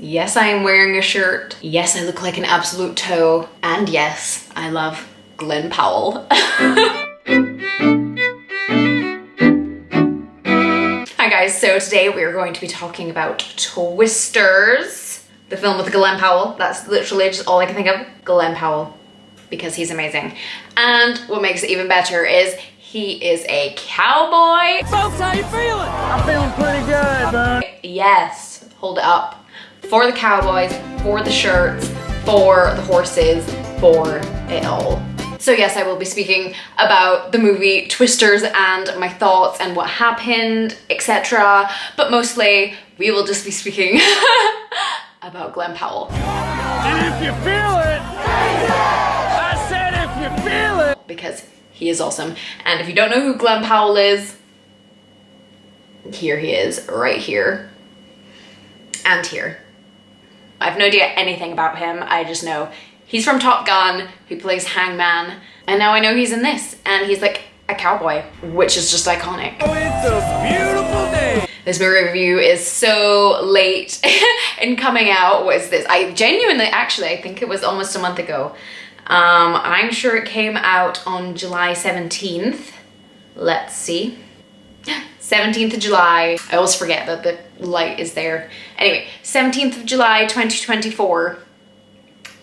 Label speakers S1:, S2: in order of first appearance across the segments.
S1: Yes, I am wearing a shirt. Yes, I look like an absolute toe. And yes, I love Glen Powell. Hi guys, so today we're going to be talking about Twisters, the film with Glen Powell. That's literally just all I can think of, Glen Powell, because he's amazing. And what makes it even better is he is a cowboy.
S2: Folks, how you feeling? I'm feeling pretty good, bud.
S1: Yes, hold it up. For the cowboys, for the shirts, for the horses, for it all. So yes, I will be speaking about the movie Twisters and my thoughts and what happened, etc. But mostly, we will just be speaking about Glen Powell.
S2: And if you feel it, I said if you feel it.
S1: Because he is awesome. And if you don't know who Glen Powell is, here he is, right here. And here. I have no idea anything about him. I just know he's from Top Gun, who plays Hangman, and now I know he's in this, and he's like a cowboy, which is just iconic.
S2: Oh, it's a beautiful day.
S1: This movie review is so late in coming out. What is this? I genuinely, actually, I think it was almost a month ago. I'm sure it came out on July 17th. Let's see. 17th of July. I always forget that the light is there. Anyway, 17th of July, 2024.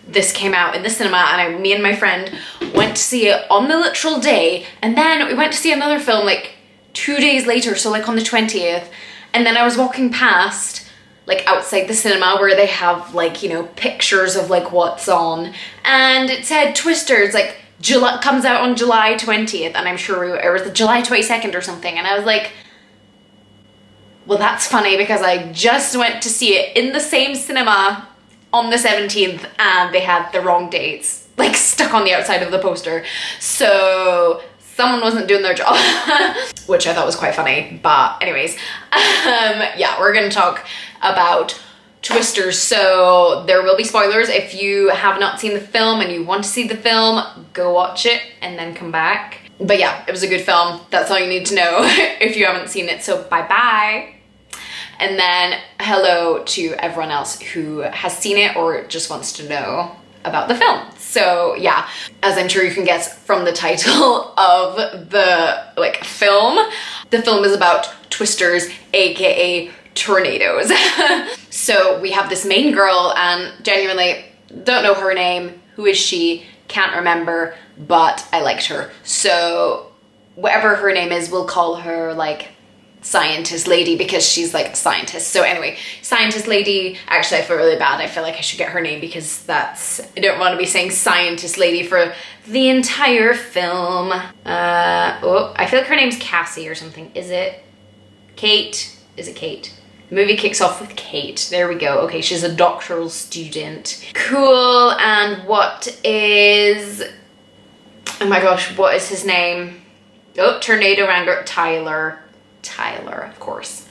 S1: This came out in the cinema, and me and my friend went to see it on the literal day, and then we went to see another film like 2 days later, so like on the 20th, and then I was walking past like outside the cinema where they have like, you know, pictures of like what's on, and it said Twisters, like July, comes out on July 20th, and I'm sure it was July 22nd or something, and I was like, well, that's funny because I just went to see it in the same cinema on the 17th and they had the wrong dates like stuck on the outside of the poster. So someone wasn't doing their job, which I thought was quite funny. But anyways, yeah, we're gonna talk about Twisters. So there will be spoilers. If you have not seen the film and you want to see the film, go watch it and then come back. But yeah, it was a good film. That's all you need to know if you haven't seen it. So bye-bye. And then hello to everyone else who has seen it or just wants to know about the film. So yeah, as I'm sure you can guess from the title of the like film, the film is about twisters, aka tornadoes. So we have this main girl, and genuinely don't know her name. Who is she? Can't remember, but I liked her. So whatever her name is, we'll call her like scientist lady because she's like a scientist. So anyway, scientist lady. Actually, I feel really bad. I feel like I should get her name because that's, I don't want to be saying scientist lady for the entire film. Oh, I feel like her name's Cassie or something. Is it Kate? Is it Kate? The movie kicks off with Kate. There we go. Okay, she's a doctoral student. Cool. And what is, oh my gosh, what is his name? Oh, Tornado Ranger, Tyler, of course.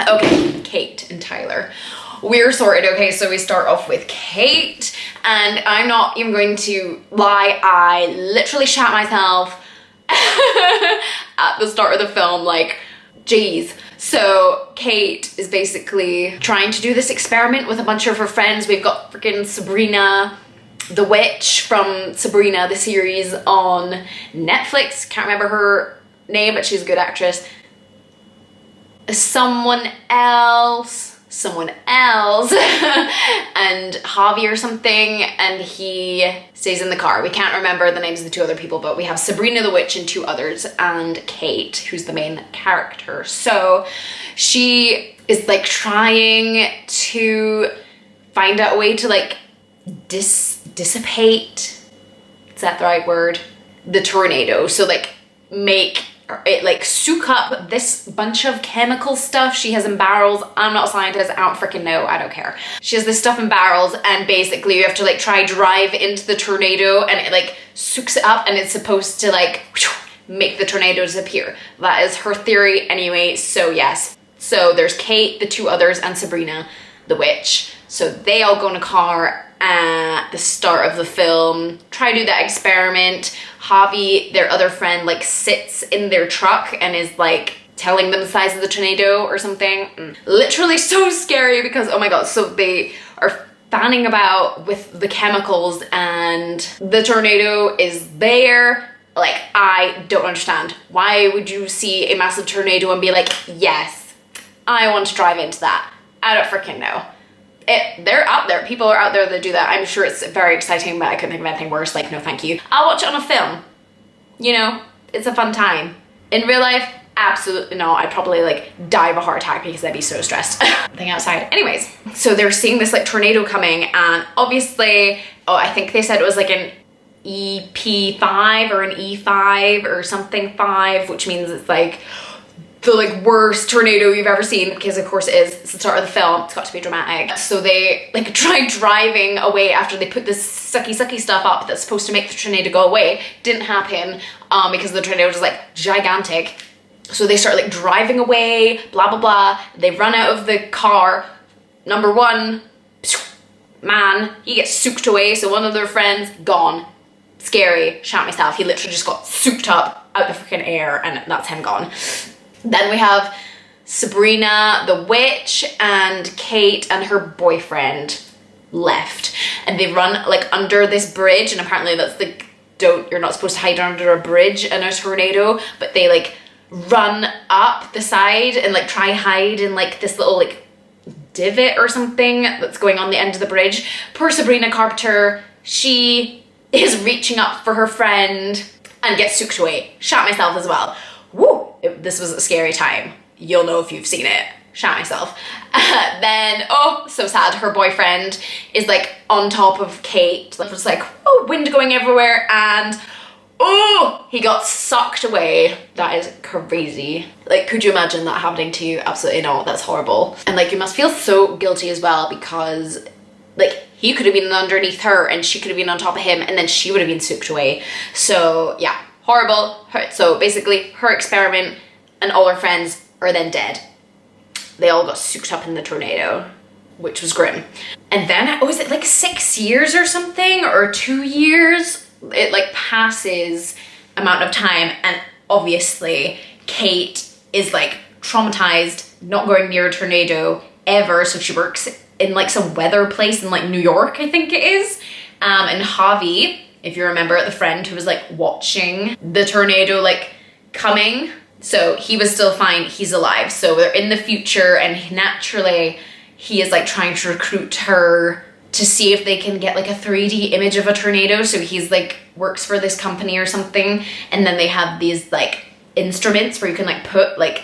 S1: Okay, Kate and Tyler. We're sorted. Okay, so we start off with Kate, and I'm not even going to lie, I literally shat myself at the start of the film, like, geez. So Kate is basically trying to do this experiment with a bunch of her friends. We've got freaking Sabrina, the witch from Sabrina, the series on Netflix. Can't remember her name, but she's a good actress. Someone else, and Javi or something, and he stays in the car. We can't remember the names of the two other people, but we have Sabrina the witch and two others, and Kate, who's the main character. So she is like trying to find out a way to like dissipate, is that the right word? The tornado. So like make it like soak up this bunch of chemical stuff she has in barrels. I'm not a scientist, I don't freaking know, I don't care. She has this stuff in barrels, and basically you have to like try drive into the tornado, and it like soaks it up, and it's supposed to like make the tornado disappear. That is her theory anyway. So yes, so there's Kate, the two others, and Sabrina the witch. So they all go in a car at the start of the film, try to do that experiment. Javi, their other friend, like sits in their truck and is like telling them the size of the tornado or something. Literally so scary because, oh my god, so they are fanning about with the chemicals and the tornado is there. Like, I don't understand. Why would you see a massive tornado and be like, yes, I want to drive into that? I don't freaking know. They're out there. People are out there that do that. I'm sure it's very exciting, but I couldn't think of anything worse. Like, no thank you. I'll watch it on a film. You know, it's a fun time. In real life, absolutely no. I'd probably like die of a heart attack because I'd be so stressed. Thing outside. Anyways, so they're seeing this like tornado coming, and obviously, oh, I think they said it was like an EP5 or an E5 or something 5, which means it's like the like worst tornado you've ever seen, because of course it is. It's the start of the film. It's got to be dramatic. So they like tried driving away after they put this sucky stuff up that's supposed to make the tornado go away. Didn't happen because the tornado was like gigantic. So they start like driving away, blah blah blah. They run out of the car. Number one man, he gets soaked away. So one of their friends gone. Scary. Shat myself. He literally just got souped up out the freaking air, and that's him gone. Then we have Sabrina the witch and Kate and her boyfriend left, and they run like under this bridge, and apparently that's the you're not supposed to hide under a bridge in a tornado, but they like run up the side and like try hide in like this little like divot or something that's going on the end of the bridge. Poor Sabrina Carpenter, she is reaching up for her friend and gets soaked away. Shat myself as well. Woo! This was a scary time. You'll know if you've seen it. Shat myself. Then, oh, so sad. Her boyfriend is like on top of Kate. It was like, oh, wind going everywhere, and oh, he got sucked away. That is crazy. Like, could you imagine that happening to you? Absolutely not. That's horrible. And like, you must feel so guilty as well, because like, he could have been underneath her and she could have been on top of him, and then she would have been soaked away. So yeah, horrible. So basically her experiment and all her friends are then dead. They all got soaked up in the tornado, which was grim. And then, was it like 6 years or something, or 2 years? It like passes amount of time, and obviously Kate is like traumatized, not going near a tornado ever. So she works in like some weather place in like New York, I think it is. And Javi, if you remember, the friend who was like watching the tornado like coming, so he was still fine, he's alive. So they're in the future, and naturally he is like trying to recruit her to see if they can get like a 3D image of a tornado. So he's like works for this company or something, and then they have these like instruments where you can like put like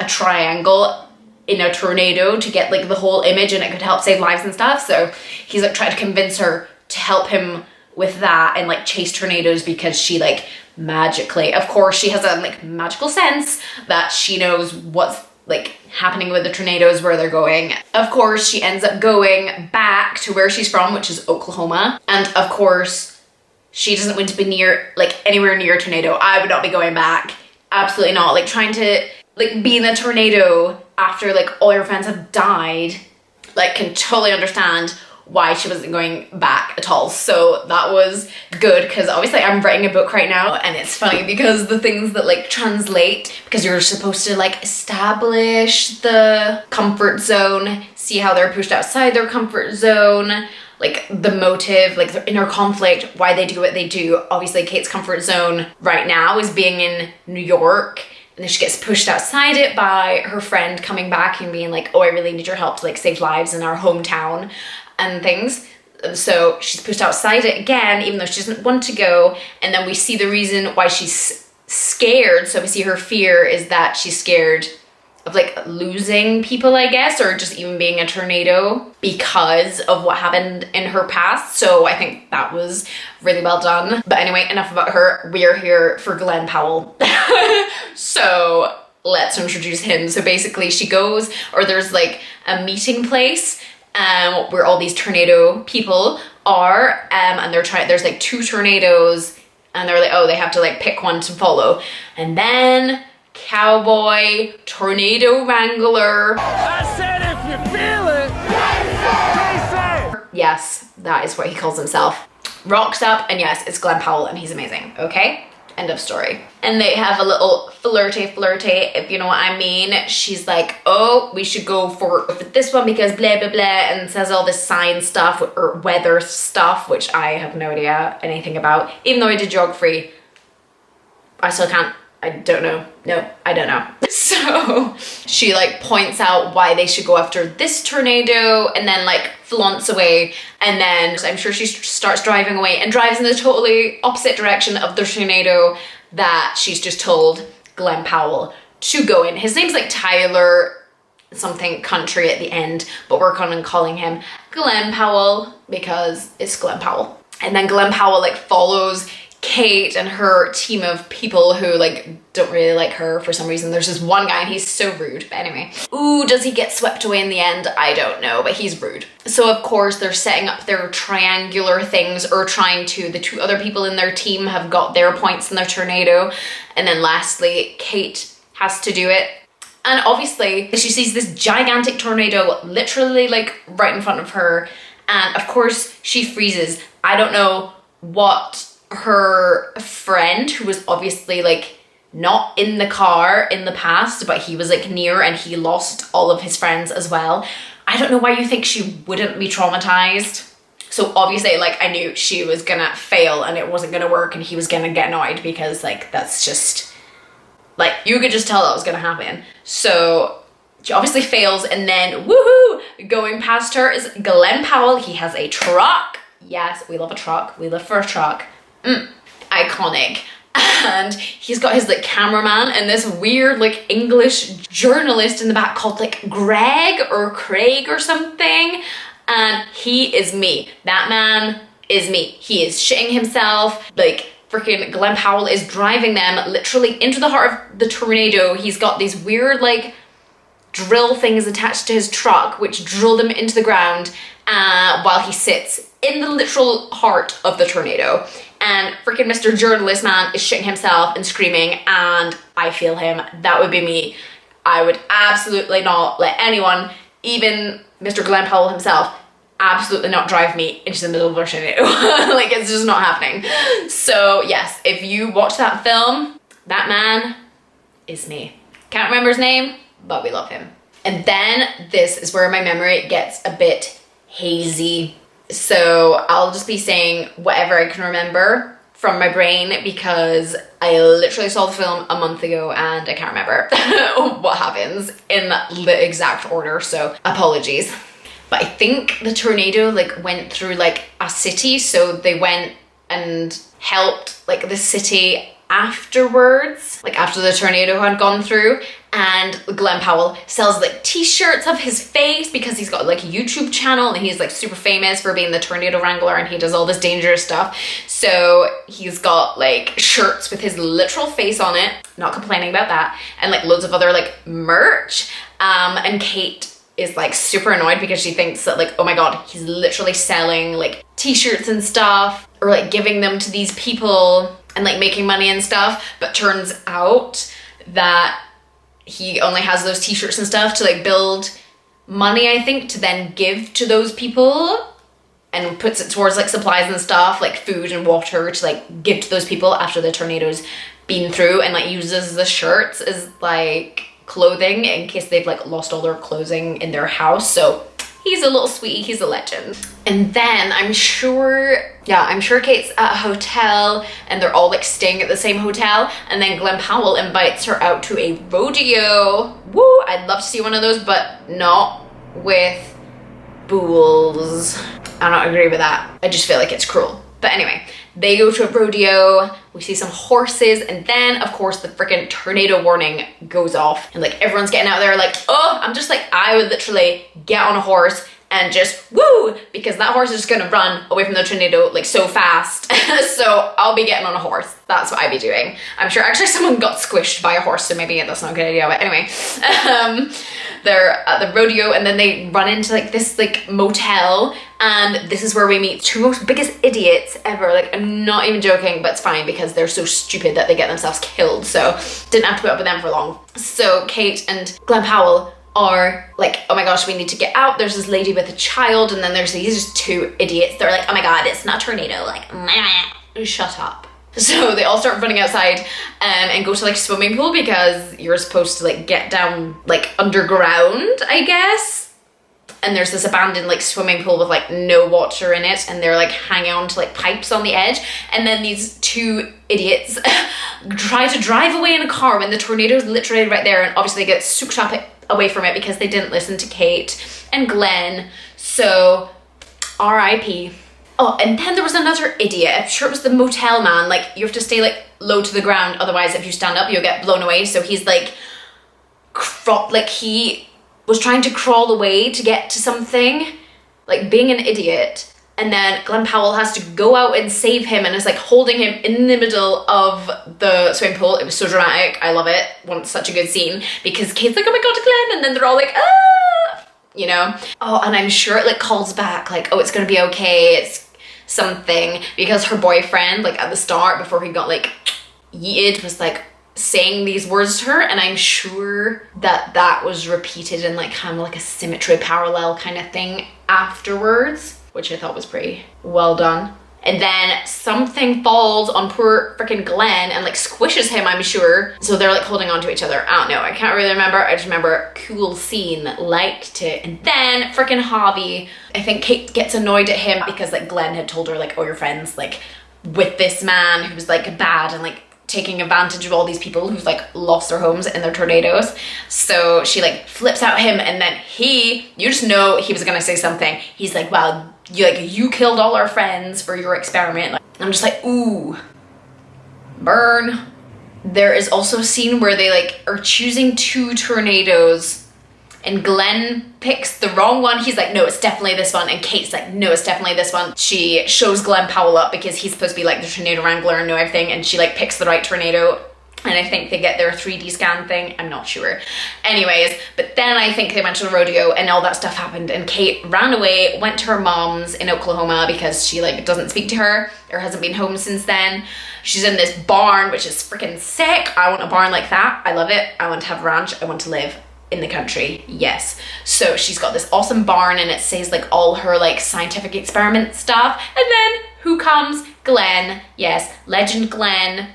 S1: a triangle in a tornado to get like the whole image, and it could help save lives and stuff. So he's like trying to convince her to help him with that and like chase tornadoes, because she like magically, of course she has a like magical sense that she knows what's like happening with the tornadoes, where they're going. Of course she ends up going back to where she's from, which is Oklahoma, and of course she doesn't want to be near like anywhere near a tornado. I would not be going back. Absolutely not. Like trying to like be in a tornado after like all your friends have died, like can totally understand why she wasn't going back at all. So that was good, because obviously I'm writing a book right now, and it's funny because the things that like translate, because you're supposed to like establish the comfort zone, see how they're pushed outside their comfort zone, like the motive, like their inner conflict, why they do what they do. Obviously Kate's comfort zone right now is being in New York, and then she gets pushed outside it by her friend coming back and being like, oh, I really need your help to like save lives in our hometown and things. So she's pushed outside it again, even though she doesn't want to go. And then we see the reason why she's scared. So we see her fear is that she's scared of like losing people, I guess, or just even being a tornado because of what happened in her past. So I think that was really well done. But anyway, enough about her. We are here for Glen Powell. So let's introduce him. So basically she goes, or there's like a meeting place where all these tornado people are, and they're trying, there's like 2 tornadoes, and they're like, oh, they have to like pick one to follow. And then cowboy tornado wrangler,
S2: I said if you feel it, Jason!
S1: yes, that is what he calls himself, rocks up, and yes, it's Glen Powell, and he's amazing. Okay, End of story. And they have a little flirty, if you know what I mean. She's like, oh, we should go for this one because blah, blah, blah, and says all this science stuff or weather stuff, which I have no idea anything about. Even though I did geography, I still can't, I don't know. No, I don't know. So she like points out why they should go after this tornado and then like flaunts away. And then I'm sure she starts driving away and drives in the totally opposite direction of the tornado that she's just told Glen Powell to go in. His name's like Tyler something country at the end, but we're calling him Glen Powell because it's Glen Powell. And then Glen Powell like follows Kate and her team of people who like don't really like her for some reason. There's this one guy and he's so rude. But anyway, ooh, does he get swept away in the end? I don't know, but he's rude. So of course they're setting up their triangular things or trying to, the two other people in their team have got their points in their tornado. And then lastly, Kate has to do it. And obviously she sees this gigantic tornado literally like right in front of her. And of course she freezes. I don't know what her friend, who was obviously like not in the car in the past, but he was like near and he lost all of his friends as well. I don't know why you think she wouldn't be traumatized. So obviously like I knew she was gonna fail and it wasn't gonna work and he was gonna get annoyed because like that's just like you could just tell that was gonna happen. So she obviously fails and then woohoo, going past her is Glen Powell. He has a truck. Yes, we love a truck. We live for a truck. Iconic. And he's got his like cameraman and this weird like English journalist in the back called like Greg or Craig or something. And he is me. That man is me. He is shitting himself. Like freaking Glen Powell is driving them literally into the heart of the tornado. He's got these weird like drill things attached to his truck which drill them into the ground while he sits in the literal heart of the tornado. And freaking Mr. Journalist Man is shitting himself and screaming, and I feel him. That would be me. I would absolutely not let anyone, even Mr. Glen Powell himself, absolutely not drive me into the middle of a tornado. Like, it's just not happening. So yes, if you watch that film, that man is me. Can't remember his name, but we love him. And then this is where my memory gets a bit hazy. So I'll just be saying whatever I can remember from my brain because I literally saw the film a month ago and I can't remember what happens in the exact order, so apologies. But I think the tornado like went through like a city, so they went and helped like the city afterwards, like after the tornado had gone through. And Glen Powell sells like t-shirts of his face because he's got like a YouTube channel and he's like super famous for being the tornado wrangler and he does all this dangerous stuff. So he's got like shirts with his literal face on it, not complaining about that, and like loads of other like merch. And Kate is like super annoyed because she thinks that like, oh my god, he's literally selling like t-shirts and stuff or like giving them to these people and like making money and stuff. But turns out that he only has those t-shirts and stuff to like build money, I think, to then give to those people, and puts it towards like supplies and stuff like food and water to like give to those people after the tornado's been through, and like uses the shirts as like clothing in case they've like lost all their clothing in their house. So he's a little sweetie, he's a legend. And then I'm sure Kate's at a hotel and they're all like staying at the same hotel, and then Glen Powell invites her out to a rodeo. Woo, I'd love to see one of those, but not with bulls. I don't agree with that. I just feel like it's cruel. But anyway, they go to a rodeo, we see some horses, and then of course the freaking tornado warning goes off and like everyone's getting out there like, oh, I'm just like, I would literally get on a horse and just woo, because that horse is just gonna run away from the tornado like so fast. So I'll be getting on a horse. That's what I'd be doing. I'm sure actually someone got squished by a horse, so maybe that's not a good idea, but anyway. They're at the rodeo and then they run into like this like motel, and this is where we meet two most biggest idiots ever. Like, I'm not even joking, but it's fine because they're so stupid that they get themselves killed, so didn't have to put up with them for long. So Kate and Glen Powell are like, oh my gosh, we need to get out. There's this lady with a child, and then there's these two idiots. They're like, oh my god, it's not a tornado. Like, shut up. So they all start running outside and go to like a swimming pool because you're supposed to like get down like underground, I guess. And there's this abandoned like swimming pool with like no water in it, and they're like hanging on to like pipes on the edge. And then these two idiots try to drive away in a car when the tornado's literally right there, and obviously they get sucked up away from it because they didn't listen to Kate and Glen. So R.I.P. Oh, and then there was another idiot. I'm sure it was the motel man. Like, you have to stay like low to the ground, otherwise if you stand up you'll get blown away. So he's like he was trying to crawl away to get to something, like being an idiot, and then Glen Powell has to go out and save him and is like holding him in the middle of the swimming pool. It was so dramatic. I love it. Such a good scene because Kate's like, oh my god, Glen, and then they're all like, ah, you know. Oh, and I'm sure it like calls back like, oh, it's gonna be okay, it's something, because her boyfriend like at the start before he got like yeeted was like saying these words to her, and I'm sure that was repeated in like kind of like a symmetry parallel kind of thing afterwards, which I thought was pretty well done. And then something falls on poor freaking Glen and like squishes him, I'm sure. So they're like holding on to each other. I don't know, I can't really remember. I just remember cool scene, liked it. And then freaking Harvey, I think Kate gets annoyed at him because like Glen had told her like, oh, your friend's like with this man who was like bad and like taking advantage of all these people who've like lost their homes in their tornadoes. So she like flips out him, and then you just know he was gonna say something. He's like, well, you killed all our friends for your experiment. Like, I'm just like, ooh, burn. There is also a scene where they like are choosing two tornadoes, and Glen picks the wrong one. He's like, no, it's definitely this one. And Kate's like, no, it's definitely this one. She shows Glen Powell up because he's supposed to be like the tornado wrangler and know everything, and she like picks the right tornado. And I think they get their 3D scan thing. I'm not sure. Anyways, but then I think they went to the rodeo and all that stuff happened, and Kate ran away, went to her mom's in Oklahoma because she like doesn't speak to her or hasn't been home since then. She's in this barn, which is freaking sick. I want a barn like that. I love it. I want to have a ranch. I want to live in the country. Yes. So she's got this awesome barn, and it says like all her like scientific experiment stuff. And then who comes? Glen. Yes, legend Glen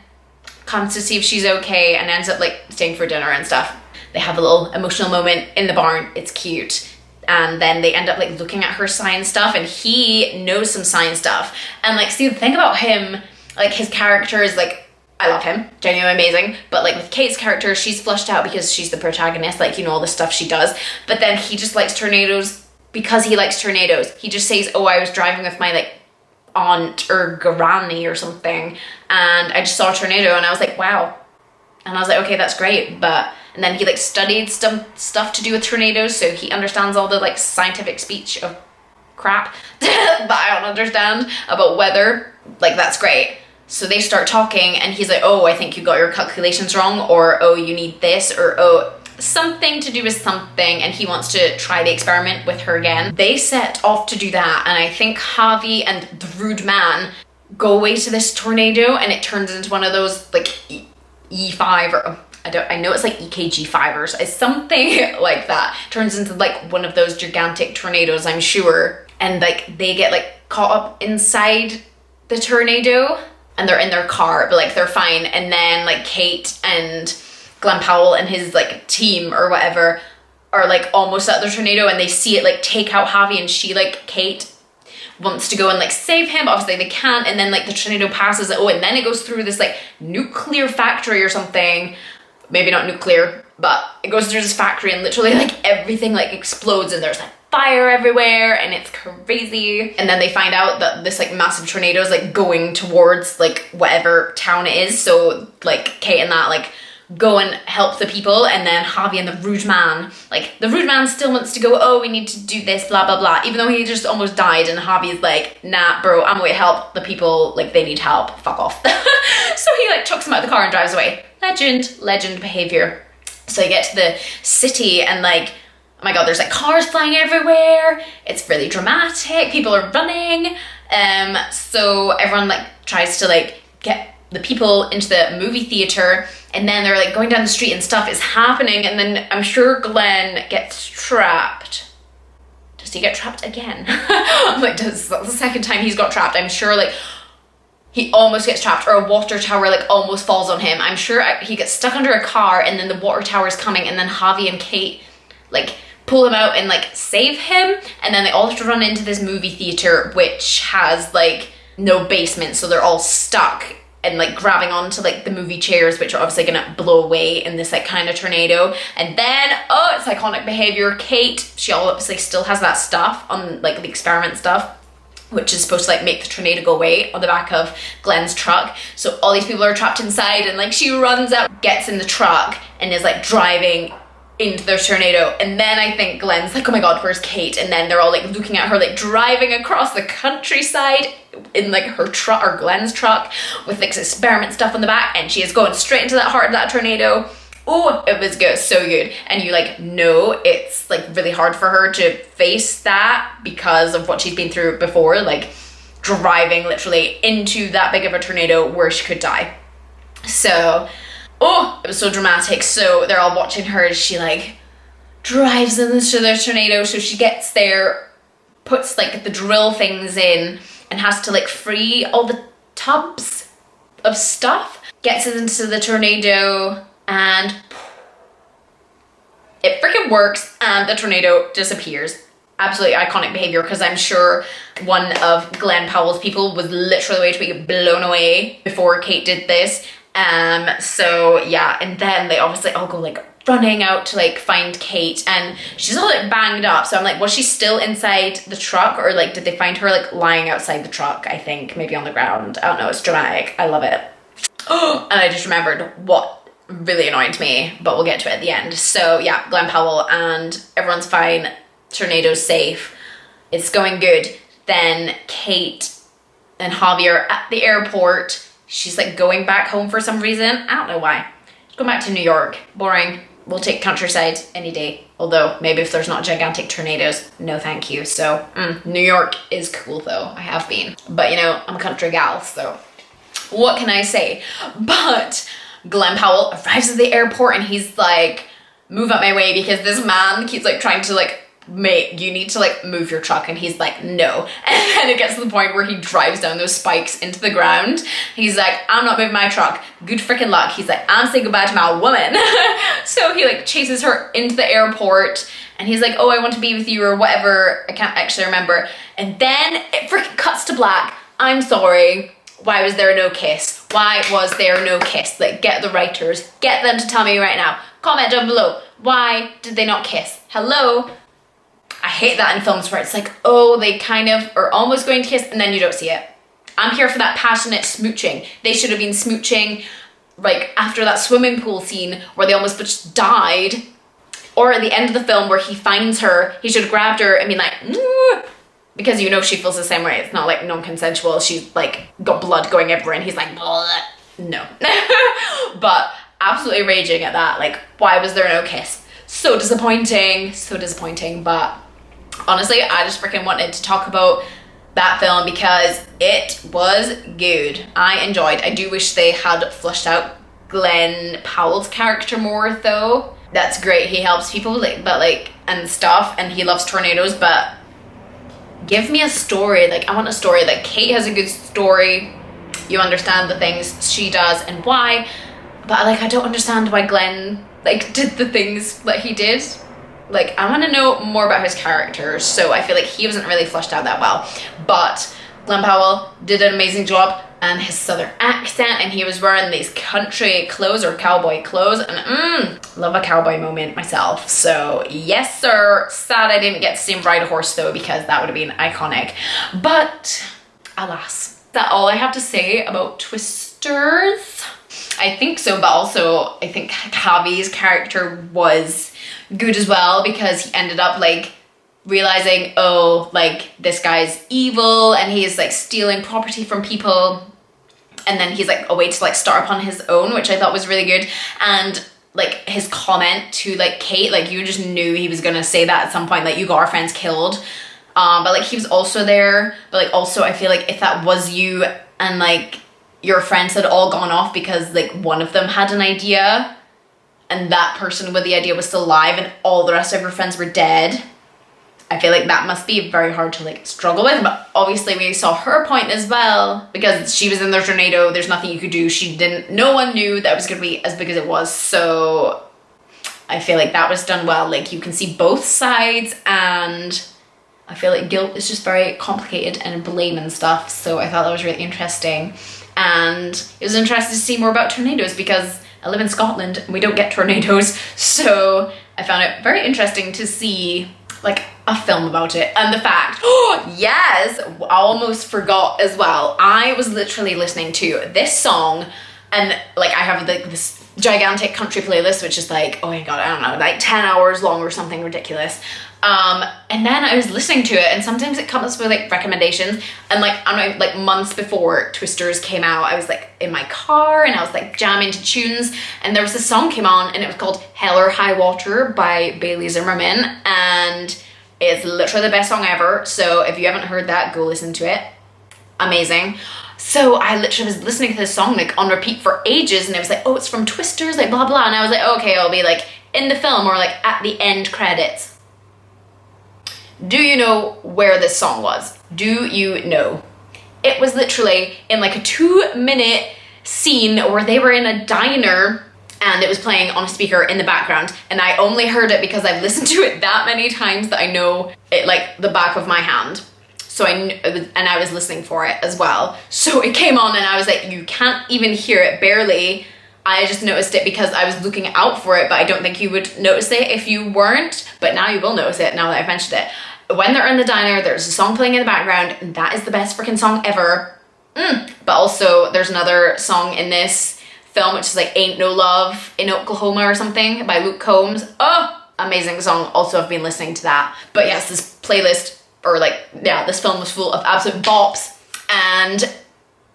S1: comes to see if she's okay and ends up like staying for dinner and stuff. They have a little emotional moment in the barn. It's cute. And then they end up like looking at her science stuff, and he knows some science stuff. And like, see, the thing about him, like his character is like, I love him, genuinely amazing. But like with Kate's character, she's flushed out because she's the protagonist, like, you know, all the stuff she does. But then he just likes tornadoes because he likes tornadoes. He just says, oh, I was driving with my like aunt or granny or something, and I just saw a tornado, and I was like, wow. And I was like, okay, that's great. And then he like studied some stuff to do with tornadoes, so he understands all the like scientific speech of crap that I don't understand about weather. Like, that's great. So they start talking, and he's like, oh, I think you got your calculations wrong, or oh, you need this, or oh, something to do with something, and he wants to try the experiment with her again. They set off to do that, and I think Harvey and the rude man go away to this tornado, and it turns into one of those like E5 or I know it's like EKG5 or something like that. Turns into like one of those gigantic tornadoes, I'm sure. And like they get like caught up inside the tornado, and they're in their car, but like they're fine. And then like Kate and Glen Powell and his like team or whatever are like almost at the tornado, and they see it like take out Harvey, and she like Kate wants to go and like save him. Obviously they can't, and then like the tornado passes, and then it goes through this like nuclear factory or something. Maybe not nuclear, but it goes through this factory, and literally like everything like explodes, and there's like fire everywhere, and it's crazy. And then they find out that this like massive tornado is like going towards like whatever town it is. So like Kate and that like go and help the people, and then Harvey and the rude man, like the rude man still wants to go, oh, we need to do this, blah blah blah, even though he just almost died, and Harvey's like, nah bro, I'm going to help the people, like they need help, fuck off. So he like chucks him out of the car and drives away. Legend behavior. So they get to the city, and like, oh my god, there's like cars flying everywhere, it's really dramatic, people are running, so everyone like tries to like get the people into the movie theater, and then they're like going down the street and stuff is happening, and then I'm sure Glen gets trapped. Does he get trapped again? I'm like, that's the second time he's got trapped. I'm sure like he almost gets trapped, or a water tower like almost falls on him. I'm sure he gets stuck under a car, and then the water tower is coming, and then Javi and Kate like pull him out and like save him, and then they all have to run into this movie theater which has like no basement, so they're all stuck and like grabbing onto like the movie chairs, which are obviously gonna blow away in this like kind of tornado. And then, oh, it's iconic behavior. Kate, she obviously still has that stuff on like the experiment stuff, which is supposed to like make the tornado go away, on the back of Glen's truck. So all these people are trapped inside, and like she runs out, gets in the truck, and is like driving into the tornado. And then I think Glen's like, oh my god, where's Kate? And then they're all like looking at her like driving across the countryside in like her truck, or Glen's truck, with like experiment stuff on the back, and she is going straight into that heart of that tornado. Oh, it was good, so good. And you like know it's like really hard for her to face that because of what she's been through before, like driving literally into that big of a tornado where she could die. So, oh, it was so dramatic. So they're all watching her as she like drives into the tornado. So she gets there, puts like the drill things in, and has to like free all the tubs of stuff, gets it into the tornado, and it freaking works, and the tornado disappears. Absolutely iconic behavior, because I'm sure one of Glen Powell's people was literally waiting to be blown away before Kate did this. So yeah, and then they obviously all go like running out to like find Kate, and she's all like banged up. So I'm like, was she still inside the truck, or like did they find her like lying outside the truck? I think maybe on the ground. I don't know, it's dramatic. I love it. Oh, and I just remembered what really annoyed me, but we'll get to it at the end. So yeah, Glen Powell and everyone's fine, tornado's safe, it's going good. Then Kate and Javi are at the airport. She's like going back home for some reason. I don't know why. She's going back to New York. Boring. We'll take countryside any day. Although maybe if there's not gigantic tornadoes, no thank you. So New York is cool though. I have been, but you know, I'm a country gal, so what can I say? But Glen Powell arrives at the airport, and he's like, move out my way, because this man keeps like trying to like, mate, you need to like move your truck. And he's like, no. And then it gets to the point where he drives down those spikes into the ground. He's like, I'm not moving my truck. Good freaking luck. He's like, I'm saying goodbye to my woman. So he like chases her into the airport, and he's like, oh, I want to be with you, or whatever. I can't actually remember. And then it freaking cuts to black. I'm sorry. Why was there no kiss? Why was there no kiss? Like, get the writers, get them to tell me right now. Comment down below. Why did they not kiss? Hello? I hate that in films where it's like, oh, they kind of are almost going to kiss, and then you don't see it. I'm here for that passionate smooching. They should have been smooching like after that swimming pool scene where they almost just died. Or at the end of the film where he finds her, he should have grabbed her and been like, ooh. Because you know she feels the same way. It's not like non-consensual. She's like got blood going everywhere, and he's like, bleh. No. But absolutely raging at that. Like, why was there no kiss? So disappointing. So disappointing. But honestly, I just freaking wanted to talk about that film because it was good. I enjoyed. I do wish they had flushed out Glen Powell's character more though. That's great. He helps people and stuff, and he loves tornadoes, but give me a story. Like, I want a story. Like, Kate has a good story. You understand the things she does and why, but like, I don't understand why Glen like did the things that he did. Like, I want to know more about his character, so I feel like he wasn't really fleshed out that well. But Glen Powell did an amazing job, and his southern accent, and he was wearing these country clothes or cowboy clothes, and love a cowboy moment myself. So yes sir. Sad I didn't get to see him ride a horse though, because that would have been iconic. But alas, that's all I have to say about Twisters. I think so, but also I think Javi's character was good as well, because he ended up like realizing, oh, like this guy's evil and he's like stealing property from people, and then he's like a way to like start up on his own, which I thought was really good. And like his comment to like Kate, like you just knew he was gonna say that at some point, like you got our friends killed, but like he was also there. But like also I feel like if that was you and like your friends had all gone off because like one of them had an idea and that person with the idea was still alive and all the rest of your friends were dead, I feel like that must be very hard to like struggle with, but obviously we saw her point as well because she was in the tornado. There's nothing you could do. No one knew that it was going to be as big as it was. So I feel like that was done well. Like you can see both sides, and I feel like guilt is just very complicated and blame and stuff. So I thought that was really interesting. And it was interesting to see more about tornadoes because I live in Scotland and we don't get tornadoes. So I found it very interesting to see like a film about it. And the fact, oh yes, I almost forgot as well. I was literally listening to this song, and like I have like this gigantic country playlist, which is like, oh my god, I don't know, like 10 hours long or something ridiculous. And then I was listening to it, and sometimes it comes with like recommendations, and like I don't know, like months before Twisters came out, I was like in my car and I was like jamming to tunes, and there was this song came on, and it was called Hell or High Water by Bailey Zimmerman, and it's literally the best song ever. So if you haven't heard that, go listen to it. Amazing. So I literally was listening to this song like on repeat for ages, and it was like, oh, it's from Twisters, like blah blah, and I was like, okay, I'll be like in the film or like at the end credits. Do you know where this song was? Do you know? It was literally in like a 2-minute scene where they were in a diner and it was playing on a speaker in the background, and I only heard it because I've listened to it that many times that I know it like the back of my hand. So I was listening for it as well. So it came on and I was like, you can't even hear it, barely. I just noticed it because I was looking out for it, but I don't think you would notice it if you weren't, but now you will notice it now that I've mentioned it. When they're in the diner, there's a song playing in the background, and that is the best freaking song ever. But also there's another song in this film which is like Ain't No Love in Oklahoma or something by Luke Combs. Oh, amazing song. Also I've been listening to that. But yes, this playlist, or like, yeah, this film was full of absolute bops. And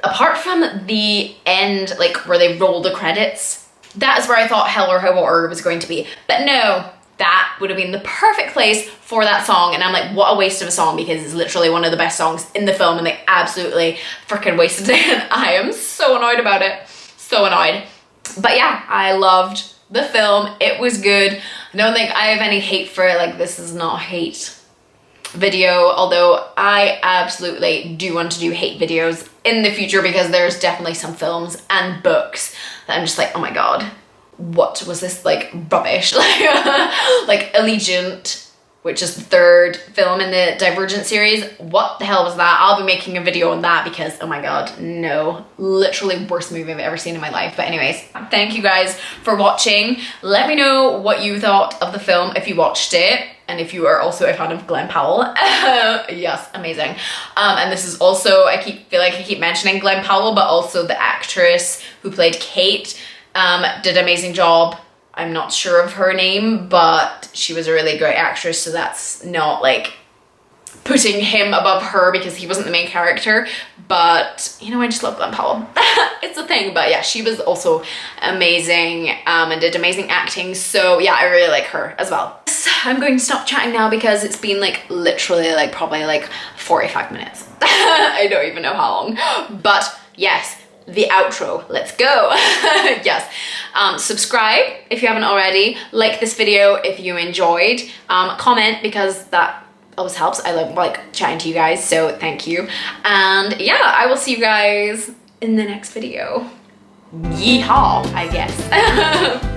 S1: apart from the end, like where they roll the credits, that is where I thought Hell or High Water was going to be. But no, that would have been the perfect place for that song. And I'm like, what a waste of a song, because it's literally one of the best songs in the film, and they absolutely freaking wasted it. And I am so annoyed about it. So annoyed. But yeah, I loved the film. It was good. I don't think I have any hate for it. Like, this is not a hate video, although I absolutely do want to do hate videos in the future, because there's definitely some films and books that I'm just like, oh my god, what was this like rubbish? Like Allegiant, which is the third film in the Divergent series. What the hell was that? I'll be making a video on that because, oh my god, no, literally worst movie I've ever seen in my life. But anyways, thank you guys for watching. Let me know what you thought of the film if you watched it, and if you are also a fan of Glen Powell. Yes, amazing. And this is also, I feel like I keep mentioning Glen Powell, but also the actress who played Kate did an amazing job. I'm not sure of her name, but she was a really great actress, so that's not like putting him above her because he wasn't the main character. But you know, I just love Glen Powell. It's a thing. But yeah, she was also amazing and did amazing acting, so yeah, I really like her as well. I'm going to stop chatting now because it's been like literally like probably like 45 minutes. I don't even know how long, but yes, the outro, let's go. Yes, subscribe if you haven't already, like this video if you enjoyed, comment because that always helps. I love like chatting to you guys, so thank you. And yeah, I will see you guys in the next video. Yeehaw, I guess.